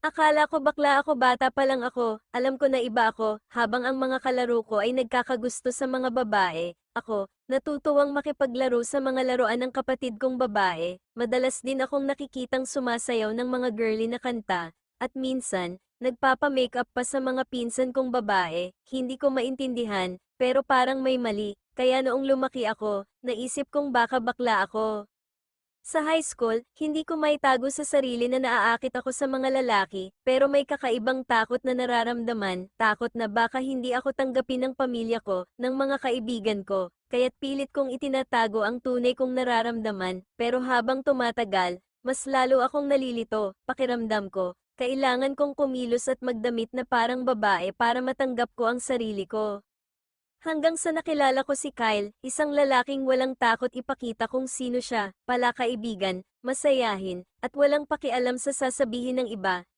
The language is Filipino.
Akala ko bakla ako bata pa lang ako, alam ko na iba ako, habang ang mga kalaro ko ay nagkakagusto sa mga babae. Ako, natutuwang makipaglaro sa mga laruan ng kapatid kong babae. Madalas din akong nakikitang sumasayaw ng mga girly na kanta, at minsan, nagpapa-makeup pa sa mga pinsan kong babae. Hindi ko maintindihan, pero parang may mali. Kaya noong lumaki ako, naisip kong baka bakla ako. Sa high school, hindi ko maitago sa sarili na naaakit ako sa mga lalaki, pero may kakaibang takot na nararamdaman, takot na baka hindi ako tanggapin ng pamilya ko, ng mga kaibigan ko, kaya't pilit kong itinatago ang tunay kong nararamdaman, pero habang tumatagal, mas lalo akong nalilito, pakiramdam ko, kailangan kong kumilos at magdamit na parang babae para matanggap ko ang sarili ko. Hanggang sa nakilala ko si Kyle, isang lalaking walang takot ipakita kung sino siya, palakaibigan, masayahin, at walang pakialam sa sasabihin ng iba.